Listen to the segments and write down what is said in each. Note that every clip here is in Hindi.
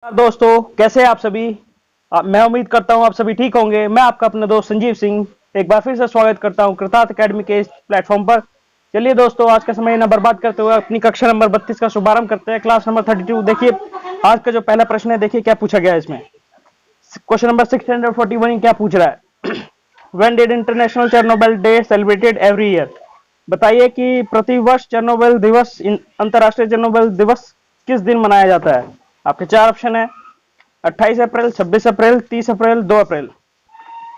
दोस्तों, कैसे हैं आप सभी। मैं उम्मीद करता हूं आप सभी ठीक होंगे। मैं आपका अपना दोस्त संजीव सिंह एक बार फिर से स्वागत करता हूं कृतार्थ एकेडमी के इस प्लेटफॉर्म पर। चलिए दोस्तों, आज का समय न बर्बाद करते हुए अपनी कक्षा नंबर 32 का शुभारंभ करते हैं। Class number 32। देखिए आज का जो पहला प्रश्न है, देखिए क्या पूछा गया है इसमें। क्वेश्चन नंबर 641 क्या पूछ रहा है। When did international Chernobyl day celebrated every year. बताइए कि प्रतिवर्ष चेरनोबिल दिवस अंतर्राष्ट्रीय चेरनोबिल दिवस किस दिन मनाया जाता है। आपके चार ऑप्शन है 28 अप्रैल, 26 अप्रैल, 30 अप्रैल, 2 अप्रैल।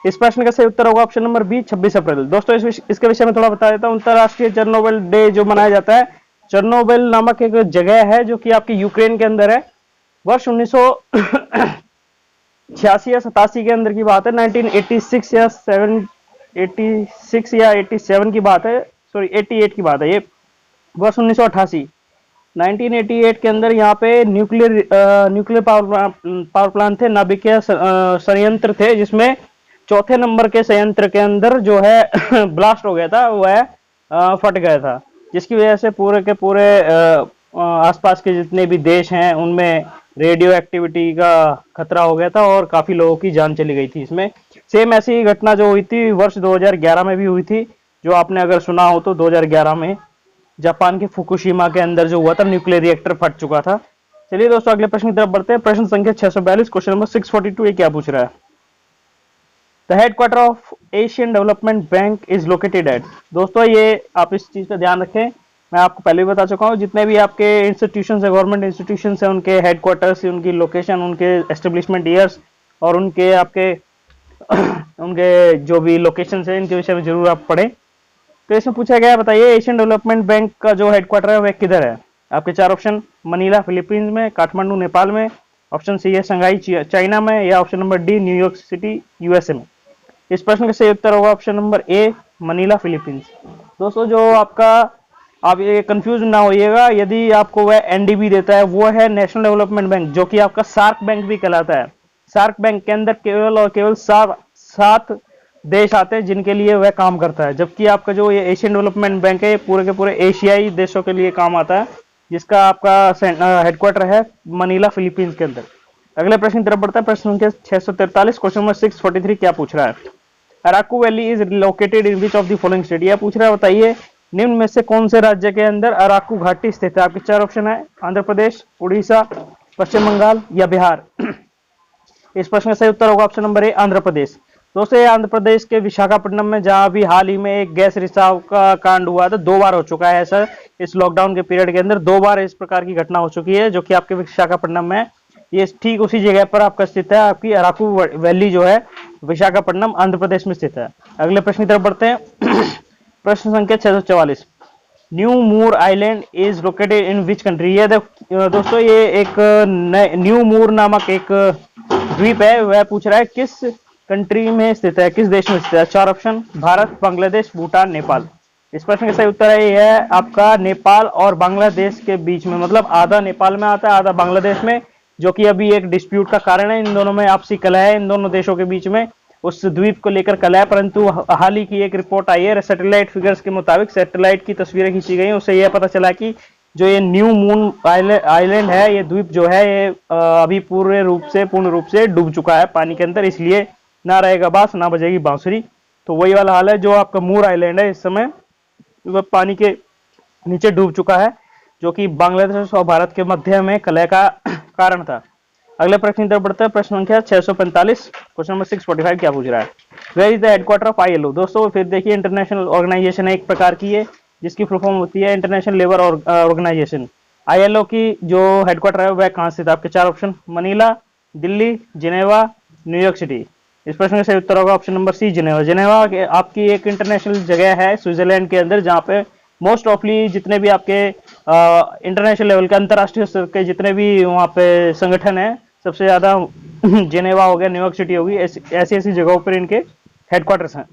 इस प्रश्न का सही उत्तर होगा ऑप्शन नंबर बी 26 अप्रैल। दोस्तों इसके विषय में थोड़ा बता देता हूं। अंतर्राष्ट्रीय चेरनोबिल डे जो मनाया जाता है, चेरनोबिल नामक एक जगह है जो कि आपकी यूक्रेन के अंदर है। वर्ष 1986 या 87 के अंदर की बात है। 1986 या 786 या 87 की बात है, सॉरी 88 की बात है। ये वर्ष 1988 1988 के अंदर यहाँ पे न्यूक्लियर पावर प्लांट थे, नाभिकीय संयंत्र थे, जिसमें चौथे नंबर के संयंत्र के अंदर जो है ब्लास्ट हो गया था, वह फट गया था, जिसकी वजह से पूरे के पूरे आसपास के जितने भी देश हैं उनमें रेडियो एक्टिविटी का खतरा हो गया था और काफी लोगों की जान चली गई थी इसमें। सेम ऐसी घटना जो हुई थी वर्ष 2011 में भी हुई थी, जो आपने अगर सुना हो तो 2011 में जापान के फुकुशिमा के अंदर जो हुआ था, न्यूक्लियर रिएक्टर फट चुका था। चलिए दोस्तों अगले प्रश्न की तरफ बढ़ते हैं। प्रश्न संख्या 642, क्वेश्चन नंबर 642। ये क्या पूछ रहा है। The headquarter of Asian development bank is located at. दोस्तों ये आप इस चीज का ध्यान रखें, मैं आपको पहले भी बता चुका हूँ, जितने भी आपके इंस्टीट्यूशन है, गवर्नमेंट इंस्टीट्यूशन है, उनके हेडक्वार्टर्स, उनकी लोकेशन, उनके एस्टेब्लिशमेंट ईयर्स और उनके आपके उनके जो भी लोकेशन है, इनके विषय में जरूर आप पढ़ें। तो इसमें पूछा गया है, बताइए एशियन डेवलपमेंट बैंक का जो हेडक्वार्टर है वह किधर है। आपके चार ऑप्शन, मनीला फिलीपींस में, काठमांडू नेपाल में, ऑप्शन सी है शंघाई चाइना में, या option number D New York city USA में। इस प्रश्न का सही उत्तर होगा option number A Manila Philippines. दोस्तों जो आपका, आप ये कंफ्यूज ना होइएगा, यदि आपको वह एनडीबी देता है, वो है नेशनल डेवलपमेंट बैंक, जो कि आपका सार्क बैंक भी कहलाता है। सार्क बैंक के अंदर केवल और केवल 7 देश आते हैं जिनके लिए वह काम करता है, जबकि आपका जो ये एशियन डेवलपमेंट बैंक है ये पूरे के पूरे एशियाई देशों के लिए काम आता है, जिसका आपका हेडक्वार्टर है मनीला फिलीपींस के अंदर। अगले प्रश्न की तरफ बढ़ता है। प्रश्न संख्या 643, क्वेश्चन नंबर 643 क्या पूछ रहा है। Araku valley is located in which of the following state. यह पूछ रहा है, बताइए निम्न में से कौन से राज्य के अंदर अराकू घाटी स्थित है। आपके चार ऑप्शन है, आंध्र प्रदेश, उड़ीसा, पश्चिम बंगाल या बिहार। इस प्रश्न का सही उत्तर होगा option number A Andhra Pradesh. दोस्तों ये आंध्र प्रदेश के विशाखापट्टनम में, जहां अभी हाल ही में एक गैस रिसाव का कांड हुआ था, 2 बार हो चुका है सर। इस लॉकडाउन के पीरियड के अंदर 2 बार इस प्रकार की घटना हो चुकी है, जो कि आपके विशाखापट्टनम में, ये ठीक उसी जगह पर आपका स्थित है। आपकी अराकू वैली जो है विशाखापट्टनम आंध्र प्रदेश में स्थित है। अगले प्रश्न की तरफ बढ़ते हैं। प्रश्न संख्या 644, New Moore island is located in which country. ये दोस्तों ये एक न्यू मूर नामक एक द्वीप है, वह पूछ रहा है किस कंट्री में स्थित है, किस देश में स्थित है। चार ऑप्शन, भारत, बांग्लादेश, भूटान, नेपाल। इस प्रश्न का सही उत्तर है ये है आपका नेपाल और बांग्लादेश के बीच में, मतलब आधा नेपाल में आता है, आधा बांग्लादेश में, जो कि अभी एक डिस्प्यूट का कारण है। इन दोनों में आपसी कलह है, इन दोनों देशों के बीच में उस द्वीप को लेकर कलह है। परंतु हाल ही की एक रिपोर्ट आई है, सैटेलाइट फिगर्स के मुताबिक, सैटेलाइट की तस्वीरें खींची गई, उससे यह पता चला कि जो ये न्यू मून आइलैंड है, ये द्वीप जो है ये अभी पूर्ण रूप से डूब चुका है पानी के अंदर, इसलिए ना रहेगा बांस ना बजेगी बांसुरी। तो वही वाला हाल है, जो आपका मूर आइलैंड है इस समय वह पानी के नीचे डूब चुका है, जो कि बांग्लादेश और भारत के मध्य में कलह का कारण था। अगले प्रश्न की तरफ बढ़ते हैं। प्रश्न संख्या 645, क्वेश्चन नंबर 645 क्या पूछ रहा है। Where is the headquarter of ILO. दोस्तों फिर देखिए, इंटरनेशनल ऑर्गेनाइजेशन है एक प्रकार की है, जिसकी फुल फॉर्म होती है इंटरनेशनल लेबर ऑर्गेनाइजेशन। आईएलओ की जो हेडक्वार्टर है वह कहां स्थित है। आपके चार option, Manila, Delhi, Geneva, New York city. इस प्रश्न का सही उत्तर होगा option number C Geneva. Geneva आपकी एक इंटरनेशनल जगह है स्विट्जरलैंड के अंदर, जहां पे मोस्ट ऑफली जितने भी आपके इंटरनेशनल लेवल के, अंतर्राष्ट्रीय स्तर के जितने भी वहाँ पे संगठन है, सबसे ज्यादा जिनेवा हो गया, न्यूयॉर्क सिटी होगी, ऐसी ऐसी जगहों पर इनके हेडक्वार्टर्स हैं।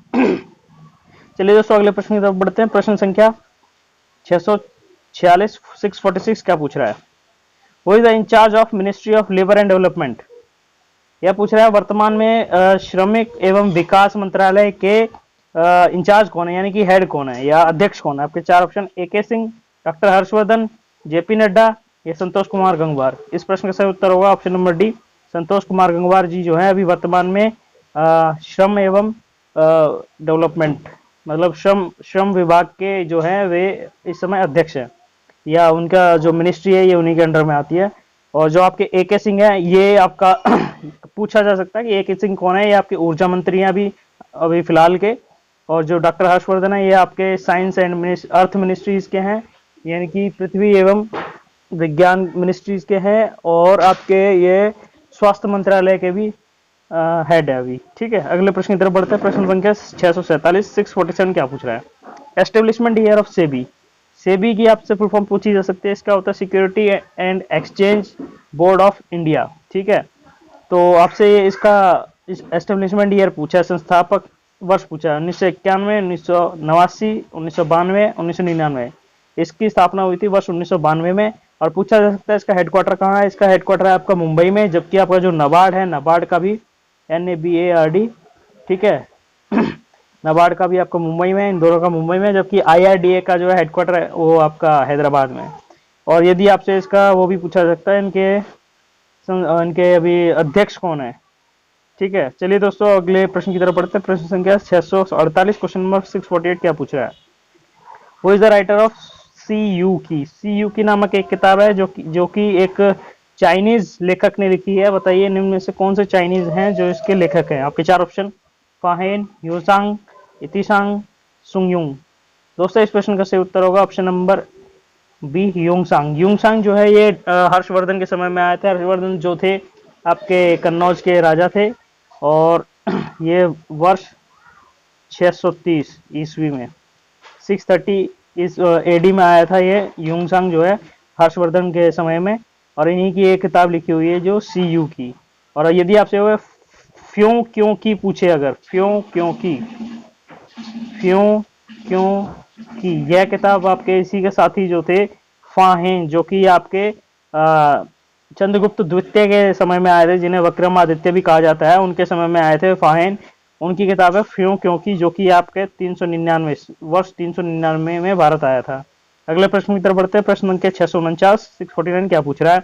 चलिए दोस्तों अगले प्रश्न की तरफ बढ़ते हैं। प्रश्न संख्या 646, 646 क्या पूछ रहा है। Who is the incharge of ministry of labour and development. यह पूछ रहा है वर्तमान में श्रमिक एवं विकास मंत्रालय के इंचार्ज कौन है, यानी कि हेड कौन है या अध्यक्ष कौन है। आपके चार ऑप्शन, ए के सिंह, डॉक्टर हर्षवर्धन, जेपी नड्डा ये संतोष कुमार गंगवार। इस प्रश्न का सही उत्तर होगा option number D, Santosh Kumar Gangwar जी जो है अभी वर्तमान में श्रम एवं डेवलपमेंट मतलब श्रम विभाग के जो है वे इस समय अध्यक्ष हैं, या उनका जो मिनिस्ट्री है ये उन्हीं के अंडर में आती है। और जो आपके ए के सिंह है ये आपका पूछा जा सकता है कि ए के सिंह कौन है, ये आपके ऊर्जा मंत्री हैं अभी फिलहाल के। और जो डॉक्टर हर्षवर्धन है ये आपके साइंस एंड अर्थ मिनिस्ट्रीज के हैं, यानी कि पृथ्वी एवं विज्ञान मिनिस्ट्रीज के हैं। और आपके ये स्वास्थ्य मंत्रालय के भी हेड है अभी। ठीक है, अगले प्रश्न की तरफ बढ़ते हैं। प्रश्न संख्या 647 647 क्या पूछ रहा है? Establishment year of SEBI. SEBI की आपसे फुल फॉर्म पूछी जा सकती है, इसका होता है security and exchange board of India. ठीक है, तो आपसे इसका एस्टेब्लिशमेंट ईयर पूछा है, संस्थापक वर्ष पूछा है 1991, 1989, 1992, 1999। इसकी स्थापना हुई थी वर्ष 1992 में। और पूछा जा सकता है इसका हेडक्वार्टर कहाँ है? इसका हेडक्वार्टर है आपका मुंबई में, जबकि आपका जो नाबार्ड है, नाबार्ड का भी NABARD, ठीक है नाबार्ड का भी आपका मुंबई में, इन दोनों का मुंबई में, जबकि IRDA का जो है हेडक्वार्टर है वो आपका हैदराबाद में। और यदि आपसे इसका वो भी पूछा जा सकता है इनके अभी अध्यक्ष कौन है। ठीक है, चलिए दोस्तों अगले प्रश्न की तरफ बढ़ते हैं। प्रश्न संख्या 648 क्वेश्चन नंबर 648 क्या पूछ रहा है? Who is the writer of see you की नामक एक किताब है जो कि एक चाइनीज लेखक ने लिखी है। बताइए निम्न में से कौन से चाइनीज हैं जो इसके लेखक हैं? आपके चार ऑप्शन, फाहेन, ह्यूसांग, इतिसांग, सुंगयुंग। दोस्तों इस प्रश्न का सही उत्तर होगा ऑप्शन नंबर बी, ह्यूसांग। ह्यूसांग जो है ये हर्षवर्धन के समय में आए थे। हर्षवर्धन जो थे आपके कन्नौज के राजा थे, और ये वर्ष 630 ईस्वी में 630 इस AD में आया था ये ह्यूसांग जो है हर्षवर्धन के समय में। और इन्हीं की एक किताब लिखी हुई है जो CU की। और यदि आपसे वो फ्यों क्यों की पूछे, अगर फ्यों क्यों की यह किताब आपके इसी के साथी जो थे फाहेन, जो कि आपके चंद्रगुप्त द्वितीय के समय में आए थे, जिन्हें विक्रमादित्य भी कहा जाता है, उनके समय में आए थे फाहेन। उनकी किताब है फ्यों क्यों की, जो कि आपके 399 में भारत आया था। अगले प्रश्न की तरफ बढ़ते हैं। प्रश्न संख्या 649 क्या पूछ रहा है?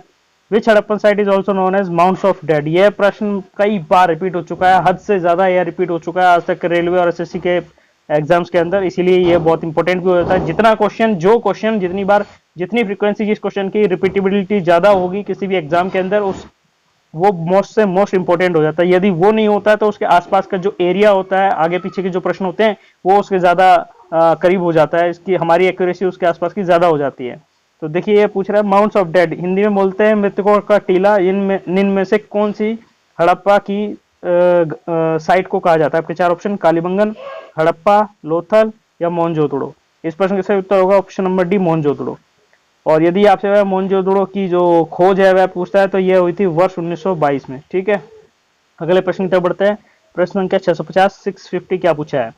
Which Harappan site is also known as mounts of dead. यह प्रश्न कई बार रिपीट हो चुका है, हद से ज्यादा यह रिपीट हो चुका है आज तक रेलवे और SSC के एग्जाम्स के अंदर, इसीलिए यह बहुत इंपॉर्टेंट भी हो जाता है। जितना क्वेश्चन जितनी बार जितनी फ्रीक्वेंसी जिस क्वेश्चन की रिपीटेबिलिटी ज्यादा होगी किसी भी एग्जाम के अंदर, वो मोस्ट से मोस्ट इंपॉर्टेंट हो जाता है। यदि वो नहीं होता है तो उसके आसपास का जो एरिया होता है, आगे पीछे के जो प्रश्न होते हैं, वो उसके ज्यादा करीब हो जाता है, इसकी हमारी एक्यूरेसी उसके आसपास की ज्यादा हो जाती है। तो देखिए ये पूछ रहा है माउंट्स ऑफ डेड, हिंदी में बोलते हैं मृतकों का टीला, इनमें से कौन सी हड़प्पा की साइट को कहा जाता है? आपके चार ऑप्शन, कालीबंगन, हड़प्पा, लोथल या मोहनजोदड़ो। इस प्रश्न का सही उत्तर होगा ऑप्शन नंबर डी, मोहनजोदड़ो। और यदि आपसे वह मोहनजोदड़ो की जो खोज है वह पूछता है तो यह हुई थी वर्ष 1922 में। ठीक है, अगले प्रश्न की तरफ बढ़ते हैं। प्रश्न संख्या 650 650 क्या पूछा है?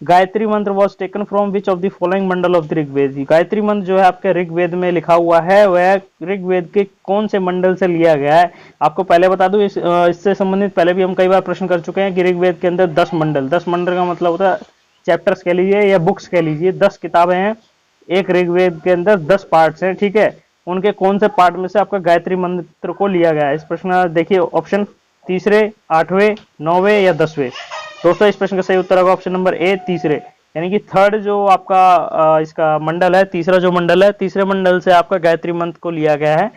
Gayatri mantra was taken from which of the following mandal of the Rigveda. Gayatri mantra जो है आपके ऋग्वेद में लिखा हुआ है, वह ऋग्वेद के कौन से मंडल से लिया गया है? आपको पहले बता दूं, इससे संबंधित पहले भी हम कई बार प्रश्न कर चुके हैं कि ऋग्वेद के अंदर 10 मंडल का मतलब होता है चैप्टर्स कह लीजिए या बुक्स कह लीजिए, 10 किताबें हैं। एक ऋग्वेद के अंदर 10 पार्ट्स हैं। ठीक है, उनके कौन से पार्ट में से आपका गायत्री मंत्र को लिया गया है? इस प्रश्न देखिए ऑप्शन तीसरे, 8वें, 9वें या 10वें। दोस्तों इस प्रश्न का सही उत्तर होगा ऑप्शन नंबर ए, तीसरे, यानी कि थर्ड जो आपका इसका मंडल है, तीसरा जो मंडल है, तीसरे मंडल से आपका गायत्री मंत्र को लिया गया है।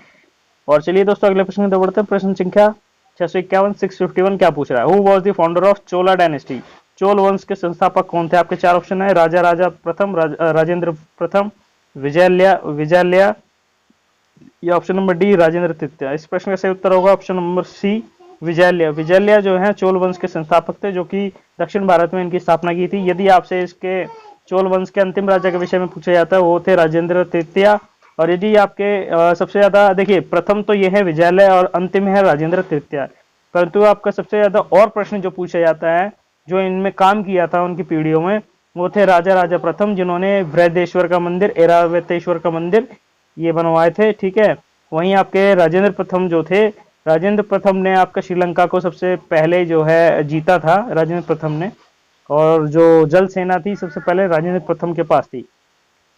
और चलिए दोस्तों अगले प्रश्न की तरफ बढ़ते हैं। प्रश्न संख्या 651 651 क्या पूछ रहा है? Who was the founder of Chola dynasty. Chola वंश के संस्थापक कौन थे? आपके चार ऑप्शन है, राजा प्रथम, राजेंद्र प्रथम, विजयालया या ऑप्शन नंबर डी, राजेंद्र तृतीय। इस प्रश्न का सही उत्तर होगा ऑप्शन नंबर सी, विजयालया जो है चोल वंश के संस्थापक थे, जो कि दक्षिण भारत में इनकी स्थापना की थी। यदि आपसे इसके चोल वंश के अंतिम राजा के विषय में पूछा जाता है, वो थे राजेंद्र तृतीय। और यदि आपके सबसे ज्यादा देखिए, प्रथम तो ये है विजयालय और अंतिम है राजेंद्र तृतीय, परंतु आपका सबसे ज्यादा और प्रश्न जो पूछा जाता है, जो इनमें काम किया था उनकी पीढ़ियों में, वो थे राजा प्रथम, जिन्होंने बृहदेश्वर का मंदिर, ऐरावतेश्वर का मंदिर ये बनवाए थे। ठीक है, वहीं आपके राजेंद्र प्रथम जो थे, राजेंद्र प्रथम ने आपका श्रीलंका को सबसे पहले जो है जीता था राजेंद्र प्रथम ने, और जो जल सेना थी सबसे पहले राजेंद्र प्रथम के पास थी।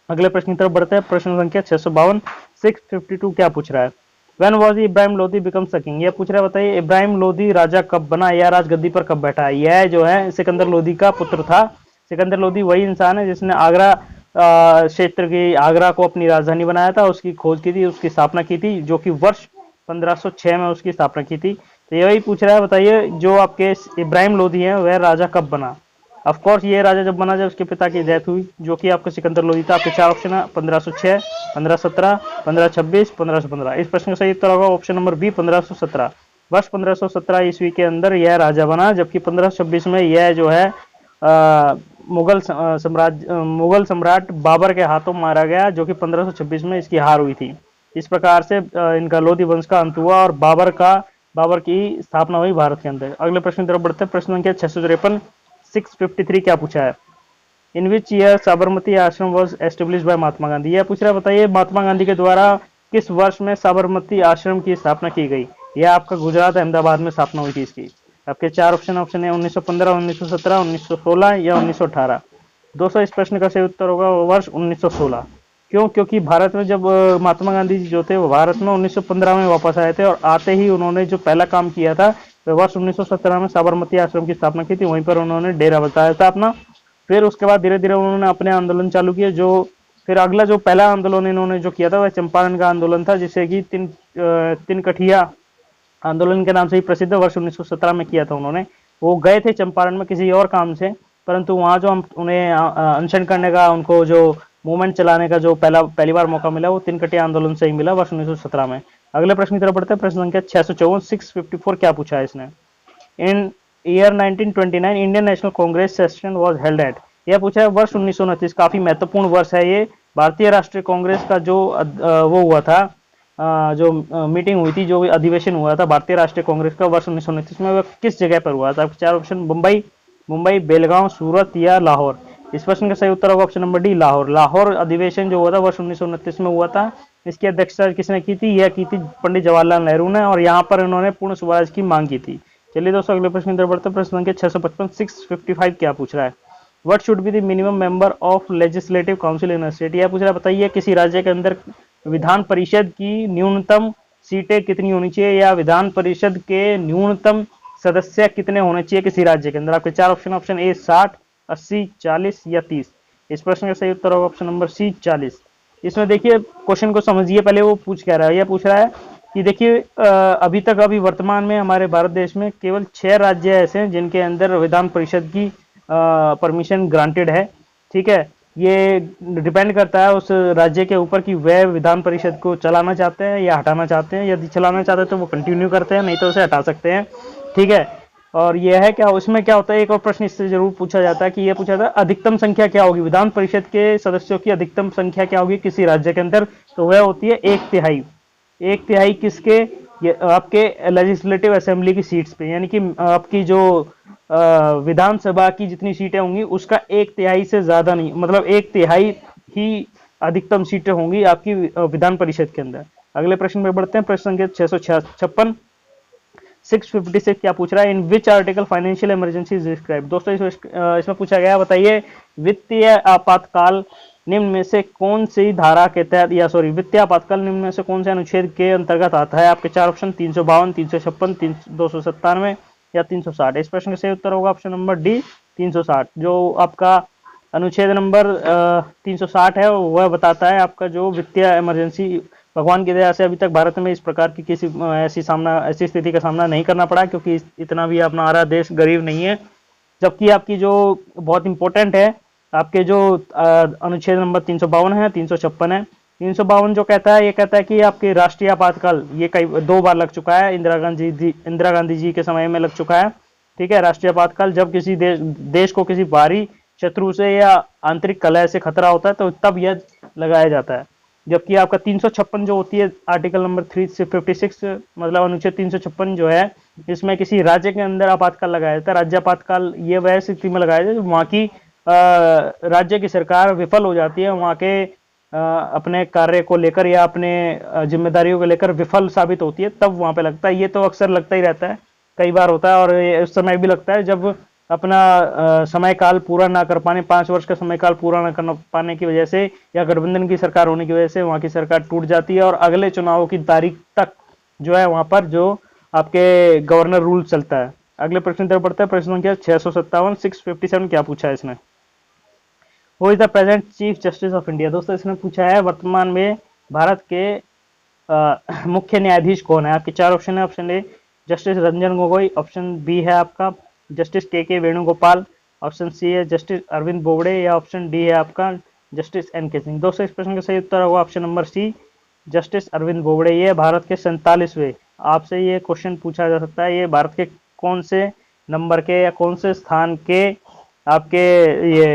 अगले प्रश्न की तरफ बढ़ते हैं। प्रश्न संख्या 652 652 क्या पूछ रहा है? When was Ibrahim Lodi becomes the king? यह पूछ रहा है, बताइए इब्राहिम लोदी राजा कब बना या राजगद्दी पर कब बैठा? यह जो है सिकंदर लोदी का पुत्र था। सिकंदर लोदी वही इंसान है जिसने आगरा क्षेत्र की, आगरा को अपनी राजधानी बनाया था, उसकी खोज की थी, उसकी स्थापना की थी, जो कि वर्ष 1506 में उसकी स्थापना की थी। तो यही पूछ रहा है, बताइए जो आपके इब्राहिम लोदी है वह राजा कब बना? ऑफ कोर्स ये राजा जब बना जब उसके पिता की डेथ हुई, जो कि आपका सिकंदर लोदी था। आपके चार ऑप्शन है, 1506, 1517, 1526, 1515। इस प्रश्न का सही उत्तर होगा ऑप्शन नंबर बी, 1517। वर्ष 1517 ईस्वी के अंदर यह राजा बना, जबकि 1526 में यह जो है मुगल सम्राट बाबर के हाथों मारा गया, जो कि 1526 में इसकी हार हुई थी। इस प्रकार से इनका लोधी वंश का अंत हुआ और बाबर की स्थापना हुई भारत के अंदर। अगले प्रश्न की तरफ बढ़ते हैं। प्रश्न संख्या 653, 653 क्या पूछा है? इन विच ईयर साबरमती आश्रम was establish by Mahatma Gandhi? यह पूछ रहा है, बताइए महात्मा गांधी के द्वारा किस वर्ष में साबरमती आश्रम की स्थापना की गई? यह आपका गुजरात अहमदाबाद में स्थापना हुई थी इसकी। आपके चार ऑप्शन है 1915, 1917, 1916 या 1918। दोस्तों इस प्रश्न का सही उत्तर होगा वर्ष 1916। क्यों? क्योंकि भारत में जब महात्मा गांधी जी जो थे वो भारत में 1915 में वापस आए थे, और आते ही उन्होंने जो पहला काम किया था वह वर्ष 1917 में साबरमती आश्रम की स्थापना की थी। वहीं पर उन्होंने डेरा बसाया था अपना। फिर उसके बाद धीरे धीरे उन्होंने अपने आंदोलन चालू किए। जो फिर अगला जो पहला आंदोलन इन्होंने जो किया था वह चंपारण का आंदोलन था, जिसे कि तिनकठिया आंदोलन के नाम से ही प्रसिद्ध, वर्ष 1917 में किया था उन्होंने। वो गए थे चंपारण में किसी और काम से, परंतु वहाँ जो हम उन्हें अनशन करने का, उनको जो मूवमेंट चलाने का जो पहली बार मौका मिला वो तिनकठिया आंदोलन से ही मिला, वर्ष 1917 में। अगले प्रश्न की तरफ बढ़ते हैं। प्रश्न संख्या 654, 654 क्या पूछा है इसने? In year 1929 Indian National Congress session was held at? यह पूछा है वर्ष 1929, काफी महत्वपूर्ण वर्ष है ये। भारतीय राष्ट्रीय कांग्रेस का जो वो हुआ था, जो मीटिंग हुई थी, जो अधिवेशन हुआ था भारतीय राष्ट्रीय कांग्रेस का वर्ष 1929 में, वह किस जगह पर हुआ था? आपके चार ऑप्शन, मुंबई, बेलगांव, सूरत या लाहौर। इस प्रश्न का सही उत्तर होगा option number D, Lahore. Lahore अधिवेशन जो हुआ था वर्ष 1929 में हुआ था। इसकी अध्यक्षता किसने की थी? यह की थी पंडित जवाहरलाल नेहरू ने, और यहाँ पर इन्होंने पूर्ण स्वराज की मांग की थी। चलिए दोस्तों अगले प्रश्न की तरफ बढ़ते हैं। प्रश्न संख्या 655, 655 क्या पूछ रहा है? What should be the minimum member of legislative council in a state? यह पूछ रहा है, बताइए किसी राज्य के अंदर विधान परिषद की न्यूनतम सीटें कितनी होनी चाहिए, या विधान परिषद के न्यूनतम सदस्य कितने होने चाहिए किसी राज्य के अंदर? आपके चार ऑप्शन ए 60, 80, 40 या 30। इस प्रश्न का सही उत्तर होगा ऑप्शन नंबर सी, 40। इसमें देखिए क्वेश्चन को समझिए पहले, वो पूछ क्या रहा है। यह पूछ रहा है कि देखिए अभी वर्तमान में हमारे भारत देश में केवल 6 राज्य ऐसे हैं जिनके अंदर विधान परिषद की परमिशन ग्रांटेड है। ठीक है, ये डिपेंड करता है उस राज्य के ऊपर कि वह विधान परिषद को चलाना चाहते हैं या हटाना चाहते हैं। यदि चलाना चाहते हैं तो वो कंटिन्यू करते हैं, नहीं तो उसे हटा सकते हैं। ठीक है, और यह है क्या, उसमें क्या होता है, एक और प्रश्न इससे जरूर पूछा जाता है कि यह पूछा जाता है अधिकतम संख्या क्या होगी, विधान परिषद के सदस्यों की अधिकतम संख्या क्या होगी किसी राज्य के अंदर? तो वह होती है 1/3। 1/3 किसके? आपके लेजिस्लेटिव असेंबली की सीट्स पे, यानी कि आपकी जो विधानसभा की जितनी सीटें होंगी उसका 1/3 से ज्यादा नहीं, मतलब 1/3 ही अधिकतम सीटें होंगी आपकी विधान परिषद के अंदर। अगले प्रश्न में बढ़ते हैं। प्रश्न संख्या 656, 656 क्या पूछ रहा है? In which article financial emergency is describe? दोस्तों इसमें पूछा गया, बताइए वित्तीय आपातकाल निम्न में से कौन सी धारा के तहत, या सॉरी वित्तीय आपातकाल निम्न में से कौन से अनुच्छेद के अंतर्गत आता है? आपके चार ऑप्शन 352, 356, 297 या 360। इस प्रश्न का सही उत्तर होगा ऑप्शन नंबर डी, 360। जो आपका अनुच्छेद नंबर 360 है वह बताता है आपका जो वित्तीय इमरजेंसी, भगवान की दया से अभी तक भारत में इस प्रकार की किसी ऐसी स्थिति का सामना नहीं करना पड़ा, क्योंकि इतना भी अपना हमारा देश गरीब नहीं है। जबकि आपकी जो बहुत इंपॉर्टेंट है, आपके जो अनुच्छेद नंबर 352 है, 356 है। 352 जो कहता है, ये कहता है कि आपके राष्ट्रीय आपातकाल, ये कई 2 बार लग चुका है, इंदिरा गांधी जी के समय में लग चुका है। ठीक है, राष्ट्रीय आपातकाल जब किसी देश को किसी बाहरी शत्रु से या आंतरिक कलह से खतरा होता है तो तब यह लगाया जाता है। जबकि आपका 356 जो होती है आर्टिकल नंबर 356, मतलब अनुच्छेद 356 जो है, इसमें किसी राज्य के अंदर आपातकाल लगाया जाता है। राज्य आपातकाल ये वह स्थिति में लगाया जाता है वहाँ की राज्य की सरकार विफल हो जाती है, वहाँ के अपने कार्य को लेकर या अपने जिम्मेदारियों को लेकर विफल साबित होती है, तब वहाँ पे लगता है। ये तो अक्सर लगता ही रहता है, कई बार होता है, और उस समय भी लगता है जब अपना समय काल पूरा ना कर पाने, 5 वर्ष का समय काल पूरा ना कर पाने की वजह से या गठबंधन की सरकार होने की वजह से वहां की सरकार टूट जाती है और अगले चुनावों की तारीख तक जो है वहां पर जो आपके गवर्नर रूल चलता है। अगले प्रश्न की तरफ बढ़ते हैं। प्रश्न संख्या 657, 657 क्या पूछा है इसने? Who is the present chief justice of India? दोस्तों इसने पूछा है वर्तमान में भारत के मुख्य न्यायाधीश कौन है। आपके 4 ऑप्शन है। Option A justice Ranjan Gogoi, option B है आपका जस्टिस के वेणुगोपाल, ऑप्शन सी है जस्टिस अरविंद बोबड़े या ऑप्शन डी है आपका जस्टिस एन के सिंह। दोस्तों इस प्रश्न का सही उत्तर होगा option number C justice Arvind Bobde. ये भारत के 47वें, आपसे ये क्वेश्चन पूछा जा सकता है, ये भारत के कौन से नंबर के या कौन से स्थान के आपके ये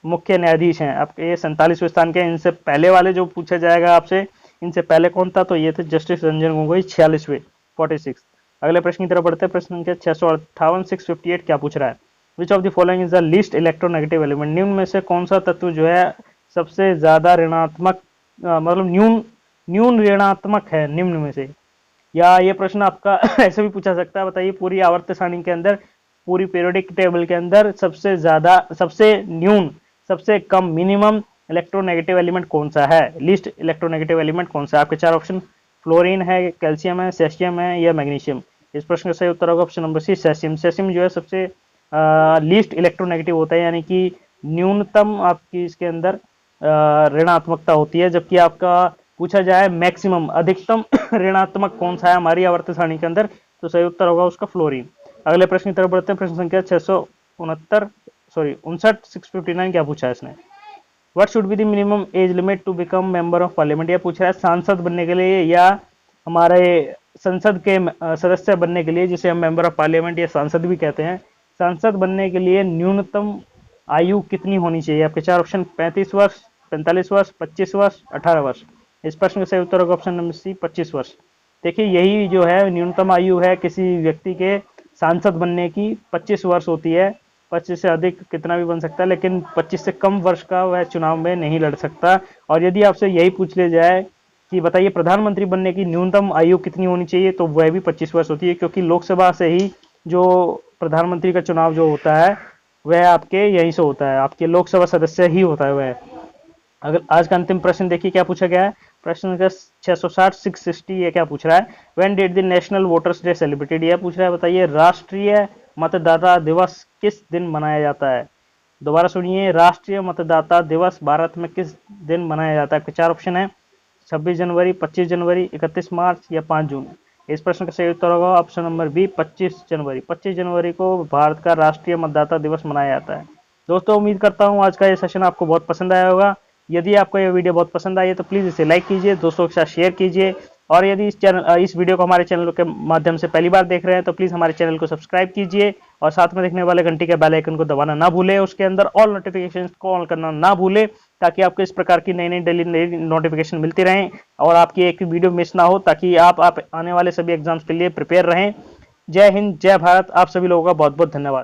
मुख्य न्यायाधीश हैं। आपके ये 47वें स्थान के। इनसे पहले वाले जो पूछा जाएगा आपसे, इनसे पहले कौन था, तो ये थे जस्टिस रंजन गोगोई 46वें 46। अगले प्रश्न की तरफ बढ़ते हैं। प्रश्न संख्या 658, 658 क्या पूछ रहा है? विच of the following is the least electronegative element? निम्न में से कौन सा तत्व जो है सबसे ज्यादा ऋणात्मक मतलब न्यून ऋणात्मक है निम्न में से? या ये प्रश्न आपका ऐसे भी पूछा सकता है, बताइए पूरी आवर्त सारणी के अंदर, पूरी पीरियोडिक टेबल के अंदर सबसे ज्यादा, सबसे न्यून, सबसे कम, मिनिमम इलेक्ट्रोनेगेटिव एलिमेंट कौन सा है? लीस्ट इलेक्ट्रोनेगेटिव एलिमेंट कौन सा है? आपके 4 ऑप्शन फ्लोरीन है, कैल्शियम है, सेशियम है या मैग्नीशियम। इस प्रश्न का सही उत्तर होगा ऑप्शन नंबर सी सेशियम। सेशियम जो है सबसे लीस्ट इलेक्ट्रोनेगेटिव होता है, यानी कि न्यूनतम आपकी इसके अंदर ऋणात्मकता होती है। जबकि आपका पूछा जाए मैक्सिमम, अधिकतम ऋणात्मक कौन सा है हमारी आवर्त सारणी के अंदर, तो सही उत्तर होगा उसका फ्लोरीन। अगले प्रश्न की तरफ बढ़ते हैं। प्रश्न संख्या 59 659 क्या पूछा है इसने? What should be the minimum age limit to become member of parliament? यह पूछ रहा है सांसद बनने के लिए या हमारे संसद के सदस्य बनने के लिए, जिसे हम मेंबर ऑफ पार्लियामेंट या सांसद भी कहते हैं, सांसद बनने के लिए न्यूनतम आयु कितनी होनी चाहिए? आपके 4 ऑप्शन 35 वर्ष, 45 वर्ष, 25 वर्ष, 18 वर्ष। इस प्रश्न का सही उत्तर होगा ऑप्शन नंबर सी 25 वर्ष। देखिए यही जो है न्यूनतम आयु है किसी व्यक्ति के सांसद बनने की, 25 वर्ष होती है। 25 से अधिक कितना भी बन सकता है, लेकिन 25 से कम वर्ष का वह चुनाव में नहीं लड़ सकता। और यदि आपसे यही पूछ लिया जाए कि बताइए प्रधानमंत्री बनने की न्यूनतम आयु कितनी होनी चाहिए, तो वह भी 25 वर्ष होती है, क्योंकि लोकसभा से ही जो प्रधानमंत्री का चुनाव जो होता है वह आपके यहीं से होता है, आपके लोकसभा सदस्य ही होता है वह। अगर आज का अंतिम प्रश्न देखिए क्या पूछा गया है। प्रश्न का 660 660 ये क्या पूछ रहा है? When did the national voters day celebrated? यह पूछ रहा है बताइए राष्ट्रीय मतदाता दिवस किस दिन मनाया जाता है? दोबारा सुनिए, राष्ट्रीय मतदाता दिवस भारत में किस दिन मनाया जाता है? 4 ऑप्शन है 26 जनवरी, 25 जनवरी, 31 मार्च या 5 जून। इस प्रश्न का सही उत्तर होगा ऑप्शन नंबर बी 25 जनवरी। 25 जनवरी को भारत का राष्ट्रीय मतदाता दिवस मनाया जाता है। दोस्तों उम्मीद करता हूँ आज का ये सेशन आपको बहुत पसंद आया होगा। यदि आपको यह वीडियो बहुत पसंद आई है तो प्लीज़ इसे लाइक कीजिए, दोस्तों के साथ शेयर कीजिए। और यदि इस वीडियो को हमारे चैनल के माध्यम से पहली बार देख रहे हैं तो प्लीज़ हमारे चैनल को सब्सक्राइब कीजिए और साथ में देखने वाले घंटी के बेल आइकन को दबाना ना भूलें, उसके अंदर ऑल नोटिफिकेशन को ऑन करना ना भूलें, ताकि आपको इस प्रकार की नई डेली नई नोटिफिकेशन मिलती रहें और आपकी एक वीडियो मिस ना हो, ताकि आप आने वाले सभी एग्जाम्स के लिए प्रिपेयर रहें। जय हिंद, जय भारत। आप सभी लोगों का बहुत बहुत धन्यवाद।